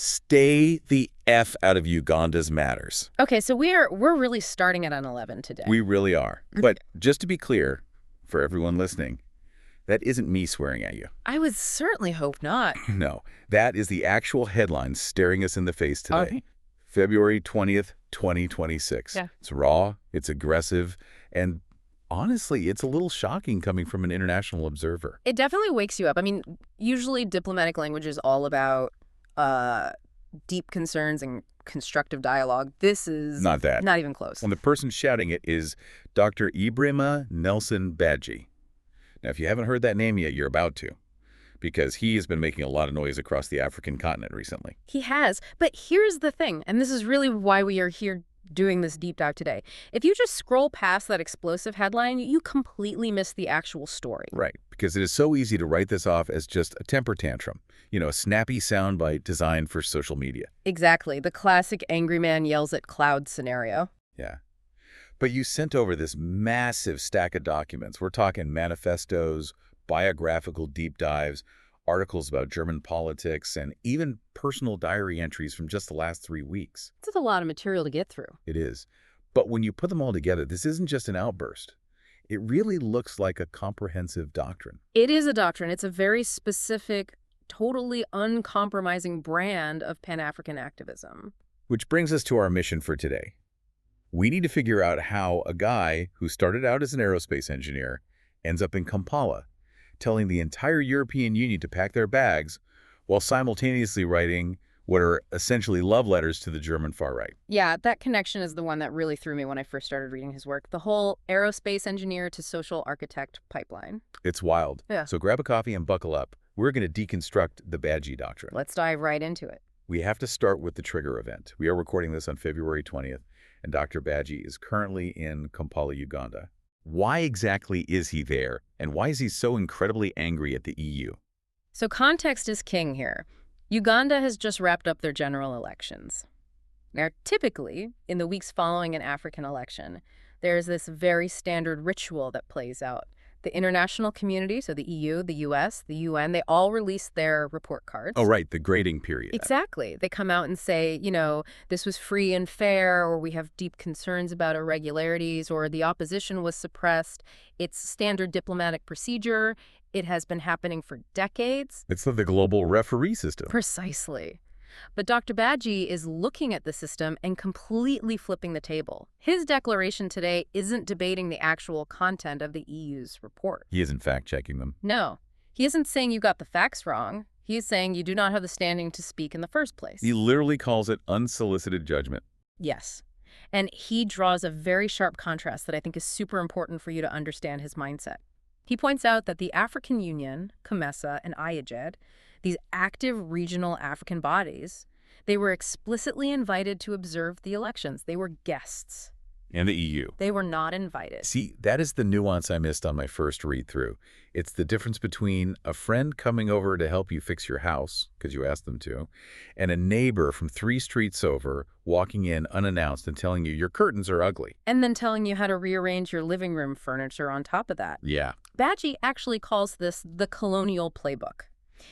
Stay the F out of Uganda's matters. Okay, so we're really starting at an 11 today. We really are. But just to be clear, for everyone listening, that isn't me swearing at you. I would certainly hope not. No, that is the actual headline staring us in the face today. Okay. February 20th, 2026. Yeah. It's raw, it's aggressive, and honestly, it's a little shocking coming from an international observer. It definitely wakes you up. I mean, usually diplomatic language is all about deep concerns and constructive dialogue. This is Not that. not even close. And the person shouting it is Dr. Ebrima Badjie. Now, if you haven't heard that name yet, you're about to, because he has been making a lot of noise across the African continent recently. He has. But here's the thing, and this is really why we are here doing this deep dive today. If you just scroll past that explosive headline, you completely miss the actual story. Right, because it is so easy to write this off as just a temper tantrum, a snappy soundbite designed for social media. Exactly. The classic angry man yells at cloud scenario. Yeah. But you sent over this massive stack of documents. We're talking manifestos, biographical deep dives, articles about German politics, and even personal diary entries from just the last 3 weeks. This is a lot of material to get through. It is. But when you put them all together, this isn't just an outburst. It really looks like a comprehensive doctrine. It is a doctrine. It's a very specific, totally uncompromising brand of Pan-African activism. Which brings us to our mission for today. We need to figure out how a guy who started out as an aerospace engineer ends up in Kampala, telling the entire European Union to pack their bags while simultaneously writing what are essentially love letters to the German far right. Yeah, that connection is the one that really threw me when I first started reading his work. The whole aerospace engineer to social architect pipeline. It's wild. Yeah. So grab a coffee and buckle up. We're going to deconstruct the Badjie doctrine. Let's dive right into it. We have to start with the trigger event. We are recording this on February 20th, and Dr. Badjie is currently in Kampala, Uganda. Why exactly is he there, and why is he so incredibly angry at the EU? So context is king here. Uganda has just wrapped up their general elections. Now, typically, in the weeks following an African election, there's this very standard ritual that plays out. The international community, so the EU, the US, the UN, they all release their report cards. Oh, right, the grading period. Exactly. They come out and say, this was free and fair, or we have deep concerns about irregularities, or the opposition was suppressed. It's standard diplomatic procedure. It has been happening for decades. It's the global referee system. Precisely. But Dr. Badjie is looking at the system and completely flipping the table. His declaration today isn't debating the actual content of the EU's report. He isn't fact-checking them. No. He isn't saying you got the facts wrong. He is saying you do not have the standing to speak in the first place. He literally calls it unsolicited judgment. Yes. And he draws a very sharp contrast that I think is super important for you to understand his mindset. He points out that the African Union, COMESA, and IAGED, these active regional African bodies, they were explicitly invited to observe the elections. They were guests. And the EU. They were not invited. See, that is the nuance I missed on my first read-through. It's the difference between a friend coming over to help you fix your house, because you asked them to, and a neighbor from 3 streets over walking in unannounced and telling you your curtains are ugly. And then telling you how to rearrange your living room furniture on top of that. Yeah. Badjie actually calls this the colonial playbook.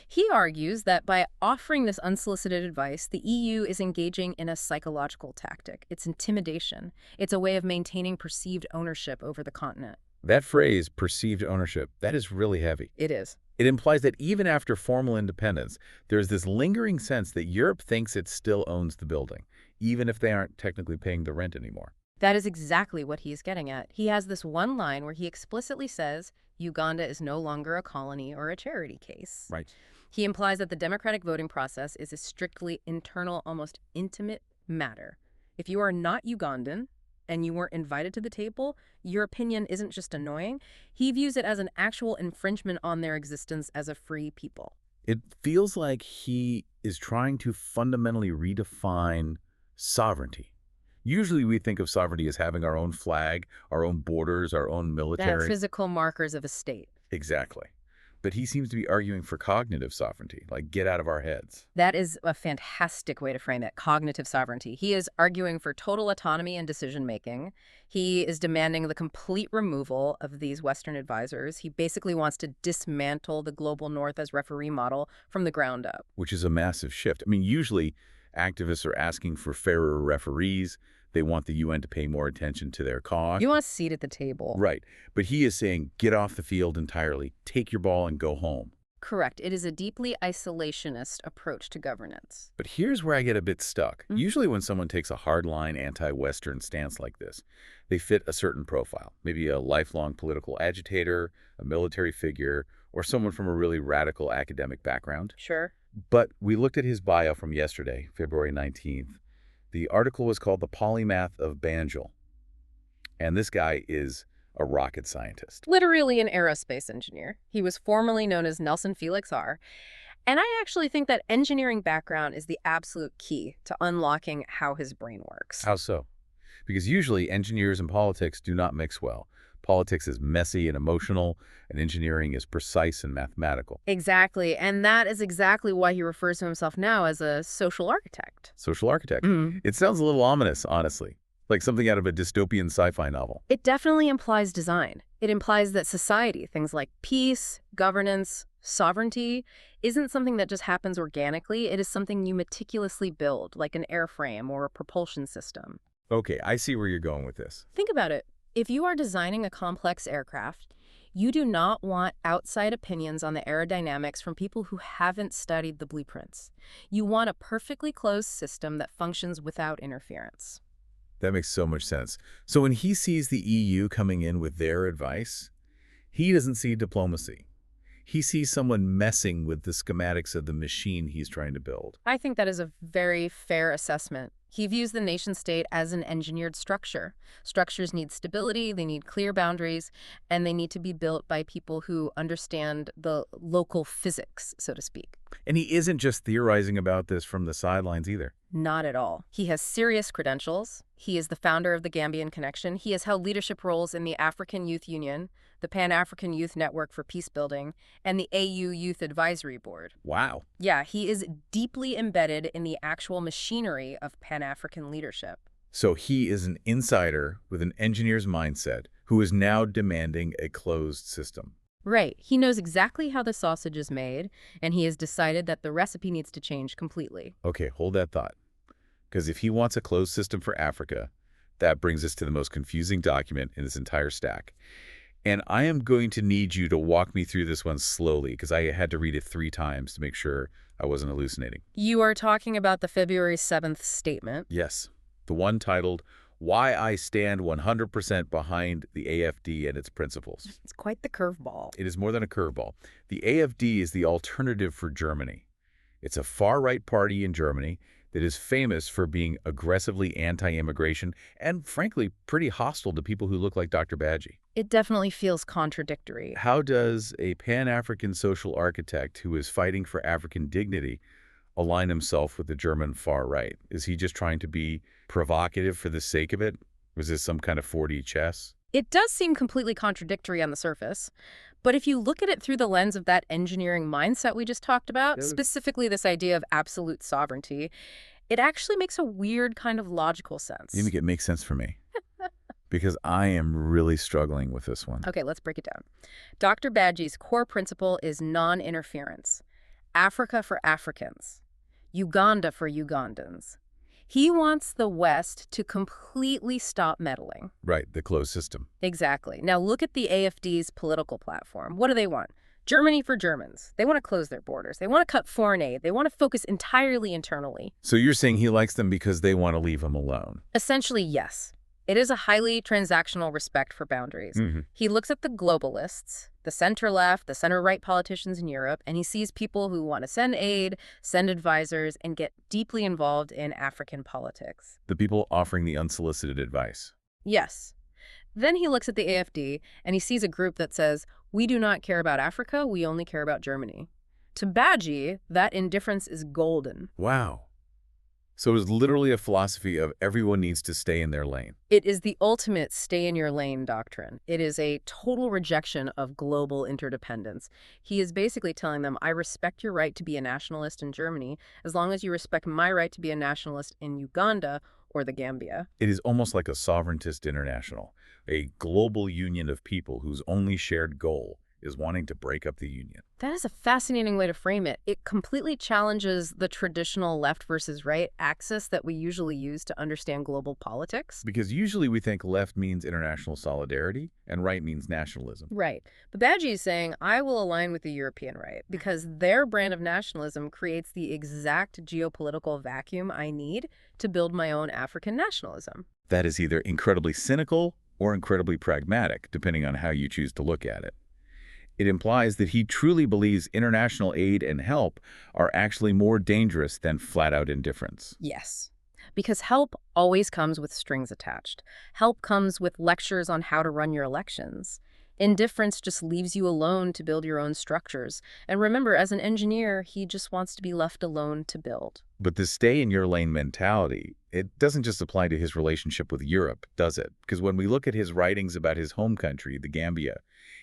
He argues that by offering this unsolicited advice, the EU is engaging in a psychological tactic. It's intimidation. It's a way of maintaining perceived ownership over the continent. That phrase, perceived ownership, that is really heavy. It is. It implies that even after formal independence, there's this lingering sense that Europe thinks it still owns the building, even if they aren't technically paying the rent anymore. That is exactly what he's getting at. He has this one line where he explicitly says Uganda is no longer a colony or a charity case. Right. He implies that the democratic voting process is a strictly internal, almost intimate matter. If you are not Ugandan and you weren't invited to the table, your opinion isn't just annoying. He views it as an actual infringement on their existence as a free people. It feels like he is trying to fundamentally redefine sovereignty. Usually we think of sovereignty as having our own flag, our own borders, our own military. Physical markers of a state. Exactly. But he seems to be arguing for cognitive sovereignty, like get out of our heads. That is a fantastic way to frame it, cognitive sovereignty. He is arguing for total autonomy and decision-making. He is demanding the complete removal of these Western advisors. He basically wants to dismantle the global North as referee model from the ground up. Which is a massive shift. I mean, usually activists are asking for fairer referees. They want the UN to pay more attention to their cause. You want a seat at the table. Right. But he is saying, get off the field entirely, take your ball and go home. Correct. It is a deeply isolationist approach to governance. But here's where I get a bit stuck. Usually when someone takes a hardline anti-Western stance like this, they fit a certain profile, maybe a lifelong political agitator, a military figure, or someone from a really radical academic background. Sure. But we looked at his bio from yesterday, February 19th. The article was called The Polymath of Badjie. And this guy is a rocket scientist. Literally an aerospace engineer. He was formerly known as Nelson Felix R. And I actually think that engineering background is the absolute key to unlocking how his brain works. How so? Because usually engineers and politics do not mix well. Politics is messy and emotional, and engineering is precise and mathematical. Exactly. And that is exactly why he refers to himself now as a social architect. Social architect. It sounds a little ominous, honestly, like something out of a dystopian sci-fi novel. It definitely implies design. It implies that society, things like peace, governance, sovereignty, isn't something that just happens organically. It is something you meticulously build, like an airframe or a propulsion system. Okay, I see where you're going with this. Think about it. If you are designing a complex aircraft, you do not want outside opinions on the aerodynamics from people who haven't studied the blueprints. You want a perfectly closed system that functions without interference. That makes so much sense. So when he sees the EU coming in with their advice, he doesn't see diplomacy. He sees someone messing with the schematics of the machine he's trying to build. I think that is a very fair assessment. He views the nation-state as an engineered structure. Structures need stability, they need clear boundaries, and they need to be built by people who understand the local physics, so to speak. And he isn't just theorizing about this from the sidelines either. Not at all. He has serious credentials. He is the founder of the Gambian Connection. He has held leadership roles in the African Youth Union, the Pan-African Youth Network for Peacebuilding, and the AU Youth Advisory Board. Wow. Yeah, he is deeply embedded in the actual machinery of Pan-African leadership. So he is an insider with an engineer's mindset who is now demanding a closed system. Right. He knows exactly how the sausage is made, and he has decided that the recipe needs to change completely. Okay, hold that thought. Because if he wants a closed system for Africa, that brings us to the most confusing document in this entire stack. And I am going to need you to walk me through this one slowly, because I had to read it 3 times to make sure I wasn't hallucinating. You are talking about the February 7th statement. Yes, the one titled, Why I Stand 100% Behind the AFD and Its Principles. It's quite the curveball. It is more than a curveball. The AFD is the alternative for Germany. It's a far-right party in Germany that is famous for being aggressively anti-immigration and, frankly, pretty hostile to people who look like Dr. Badjie. It definitely feels contradictory. How does a Pan-African social architect who is fighting for African dignity align himself with the German far-right? Is he just trying to be provocative for the sake of it? Was this some kind of 4D chess? It does seem completely contradictory on the surface, but if you look at it through the lens of that engineering mindset we just talked about, specifically this idea of absolute sovereignty, it actually makes a weird kind of logical sense. You make it make sense for me. Because I am really struggling with this one. Okay, let's break it down. Dr. Badjie's core principle is non-interference. Africa for Africans. Uganda for Ugandans. He wants the West to completely stop meddling. Right, the closed system. Exactly. Now look at the AFD's political platform. What do they want? Germany for Germans. They want to close their borders. They want to cut foreign aid. They want to focus entirely internally. So you're saying he likes them because they want to leave him alone? Essentially, yes. It is a highly transactional respect for boundaries. He looks at the globalists, the center-left, the center-right politicians in Europe, and he sees people who want to send aid, send advisors, and get deeply involved in African politics. The people offering the unsolicited advice. Yes. Then he looks at the AFD, and he sees a group that says, we do not care about Africa, we only care about Germany. To Badjie, that indifference is golden. Wow. So it's literally a philosophy of everyone needs to stay in their lane. It is the ultimate stay-in-your-lane doctrine. It is a total rejection of global interdependence. He is basically telling them, I respect your right to be a nationalist in Germany as long as you respect my right to be a nationalist in Uganda or the Gambia. It is almost like a sovereigntist international, a global union of people whose only shared goal is wanting to break up the union. That is a fascinating way to frame it. It completely challenges the traditional left versus right axis that we usually use to understand global politics. Because usually we think left means international solidarity and right means nationalism. Right. But Badjie is saying, I will align with the European right because their brand of nationalism creates the exact geopolitical vacuum I need to build my own African nationalism. That is either incredibly cynical or incredibly pragmatic, depending on how you choose to look at it. It implies that he truly believes international aid and help are actually more dangerous than flat-out indifference. Yes. Because help always comes with strings attached. Help comes with lectures on how to run your elections. Indifference just leaves you alone to build your own structures. And remember, as an engineer, he just wants to be left alone to build. But the stay-in-your-lane mentality, it doesn't just apply to his relationship with Europe, does it? Because when we look at his writings about his home country, the Gambia,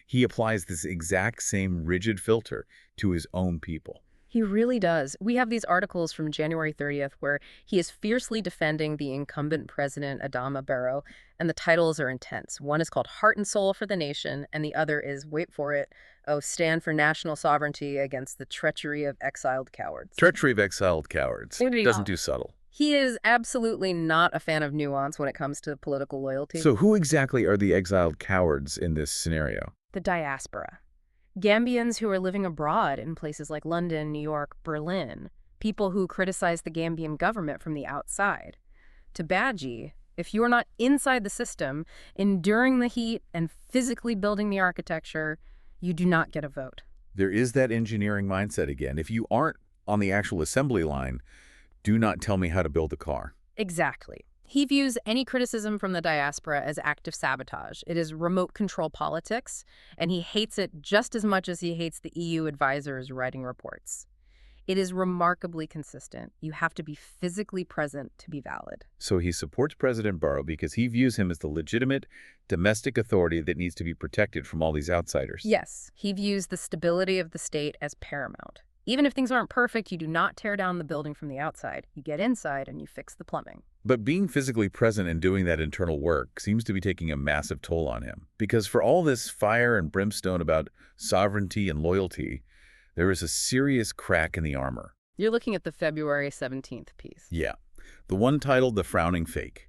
he applies this exact same rigid filter to his own people. He really does. We have these articles from January 30th where he is fiercely defending the incumbent president, Adama Barrow, and the titles are intense. One is called Heart and Soul for the Nation, and the other is, wait for it, Stand for National Sovereignty Against the Treachery of Exiled Cowards. Treachery of exiled cowards. Doesn't do subtle. He is absolutely not a fan of nuance when it comes to political loyalty. So who exactly are the exiled cowards in this scenario? The diaspora. Gambians who are living abroad in places like London, New York, Berlin. People who criticize the Gambian government from the outside. To Badjie, if you are not inside the system, enduring the heat and physically building the architecture, you do not get a vote. There is that engineering mindset again. If you aren't on the actual assembly line, do not tell me how to build a car. Exactly. He views any criticism from the diaspora as active sabotage. It is remote control politics, and he hates it just as much as he hates the EU advisors writing reports. It is remarkably consistent. You have to be physically present to be valid. So he supports President Barrow because he views him as the legitimate domestic authority that needs to be protected from all these outsiders. Yes, he views the stability of the state as paramount. Even if things aren't perfect, you do not tear down the building from the outside. You get inside and you fix the plumbing. But being physically present and doing that internal work seems to be taking a massive toll on him. Because for all this fire and brimstone about sovereignty and loyalty, there is a serious crack in the armor. You're looking at the February 17th piece. Yeah. The one titled The Frowning Fake.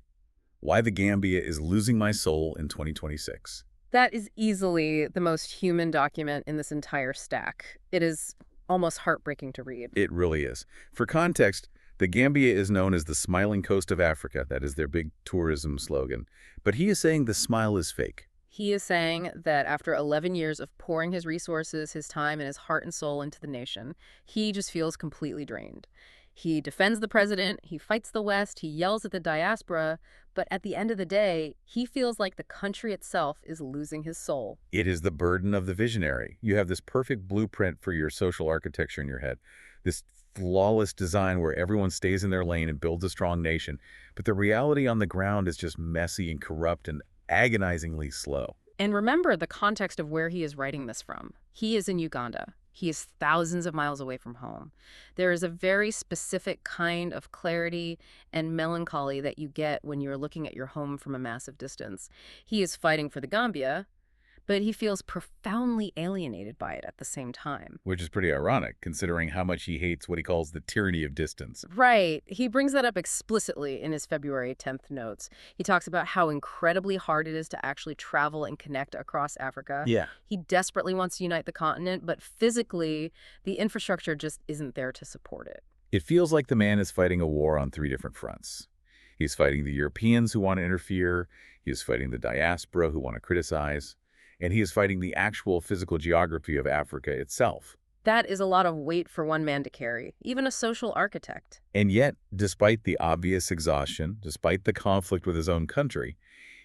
Why the Gambia is Losing My Soul in 2026. That is easily the most human document in this entire stack. It is almost heartbreaking to read. It really is. For context, the Gambia is known as the smiling coast of Africa. That is their big tourism slogan. But he is saying the smile is fake. He is saying that after 11 years of pouring his resources, his time, and his heart and soul into the nation, he just feels completely drained. He defends the president, he fights the West, he yells at the diaspora, but at the end of the day, he feels like the country itself is losing his soul. It is the burden of the visionary. You have this perfect blueprint for your social architecture in your head, this flawless design where everyone stays in their lane and builds a strong nation. But the reality on the ground is just messy and corrupt and agonizingly slow. And remember the context of where he is writing this from. He is in Uganda. He is thousands of miles away from home. There is a very specific kind of clarity and melancholy that you get when you're looking at your home from a massive distance. He is fighting for the Gambia, but he feels profoundly alienated by it at the same time. Which is pretty ironic, considering how much he hates what he calls the tyranny of distance. Right. He brings that up explicitly in his February 10th notes. He talks about how incredibly hard it is to actually travel and connect across Africa. Yeah. He desperately wants to unite the continent, but physically, the infrastructure just isn't there to support it. It feels like the man is fighting a war on three different fronts. He's fighting the Europeans who want to interfere, he is fighting the diaspora who want to criticize, and he is fighting the actual physical geography of Africa itself. That is a lot of weight for one man to carry, even a social architect. And yet, despite the obvious exhaustion, despite the conflict with his own country,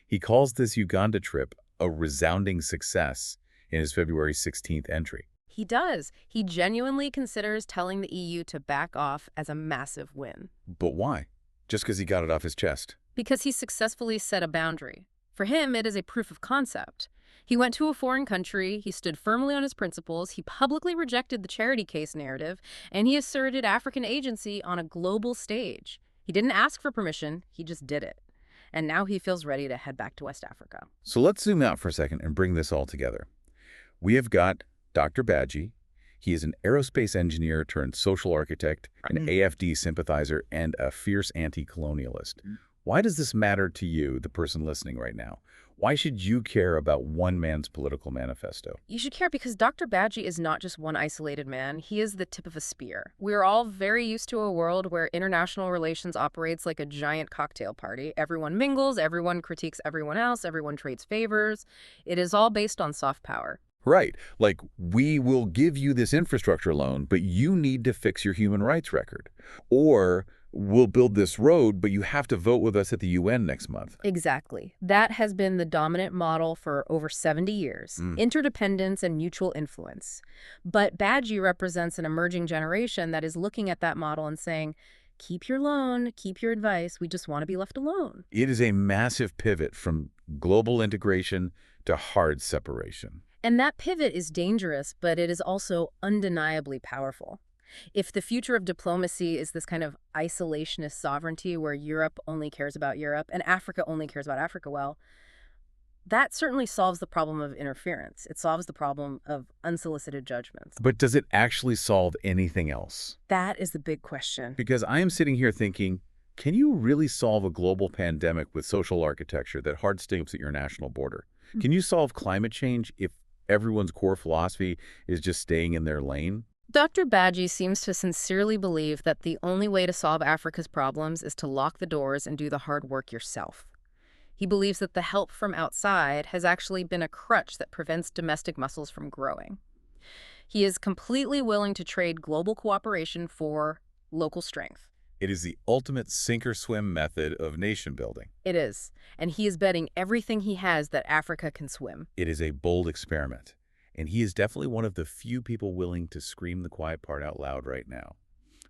he calls this Uganda trip a resounding success in his February 16th entry. He does. He genuinely considers telling the EU to back off as a massive win. But why? Just because he got it off his chest. Because he successfully set a boundary. For him, it is a proof of concept. He went to a foreign country, he stood firmly on his principles, he publicly rejected the charity case narrative, and he asserted African agency on a global stage. He didn't ask for permission, he just did it. And now he feels ready to head back to West Africa. So let's zoom out for a second and bring this all together. We have got Dr. Badjie. He is an aerospace engineer turned social architect, an AFD sympathizer, and a fierce anti-colonialist. Why does this matter to you, the person listening right now? Why should you care about one man's political manifesto? You should care because Dr. Badjie is not just one isolated man. He is the tip of a spear. We're all very used to a world where international relations operates like a giant cocktail party. Everyone mingles, everyone critiques everyone else, everyone trades favors. It is all based on soft power. Right. Like, we will give you this infrastructure loan, but you need to fix your human rights record. Or we'll build this road, but you have to vote with us at the UN next month. Exactly. That has been the dominant model for over 70 years. Interdependence and mutual influence. But Badjie represents an emerging generation that is looking at that model and saying, keep your loan, keep your advice, we just want to be left alone. It is a massive pivot from global integration to hard separation. And that pivot is dangerous, but it is also undeniably powerful. If the future of diplomacy is this kind of isolationist sovereignty where Europe only cares about Europe and Africa only cares about Africa, well, that certainly solves the problem of interference. It solves the problem of unsolicited judgments. But does it actually solve anything else? That is the big question. Because I am sitting here thinking, can you really solve a global pandemic with social architecture that hard stamps at your national border? Can you solve climate change if everyone's core philosophy is just staying in their lane? Dr. Badjie seems to sincerely believe that the only way to solve Africa's problems is to lock the doors and do the hard work yourself. He believes that the help from outside has actually been a crutch that prevents domestic muscles from growing. He is completely willing to trade global cooperation for local strength. It is the ultimate sink-or-swim method of nation building. It is, and he is betting everything he has that Africa can swim. It is a bold experiment, and he is definitely one of the few people willing to scream the quiet part out loud right now.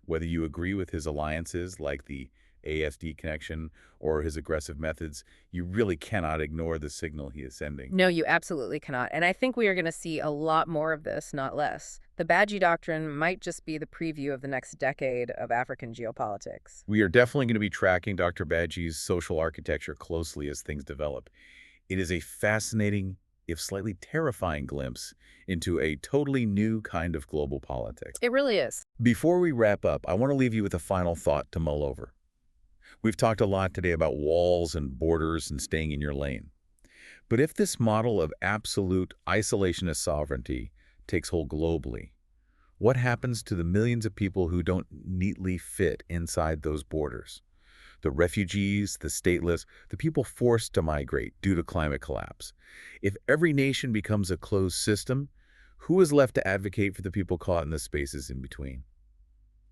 Whether you agree with his alliances like the AFD Connection or his aggressive methods, you really cannot ignore the signal he is sending. No, you absolutely cannot. And I think we are going to see a lot more of this, not less. The Badjie Doctrine might just be the preview of the next decade of African geopolitics. We are definitely going to be tracking Dr. Badjie's social architecture closely as things develop. It is a fascinating, if slightly terrifying glimpse into a totally new kind of global politics. It really is. Before we wrap up, I want to leave you with a final thought to mull over. We've talked a lot today about walls and borders and staying in your lane. But if this model of absolute isolationist sovereignty takes hold globally, what happens to the millions of people who don't neatly fit inside those borders? The refugees, the stateless, the people forced to migrate due to climate collapse. If every nation becomes a closed system, who is left to advocate for the people caught in the spaces in between?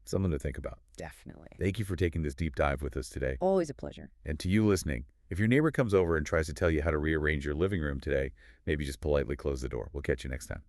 Something to think about. Definitely. Thank you for taking this deep dive with us today. Always a pleasure. And to you listening, if your neighbor comes over and tries to tell you how to rearrange your living room today, maybe just politely close the door. We'll catch you next time.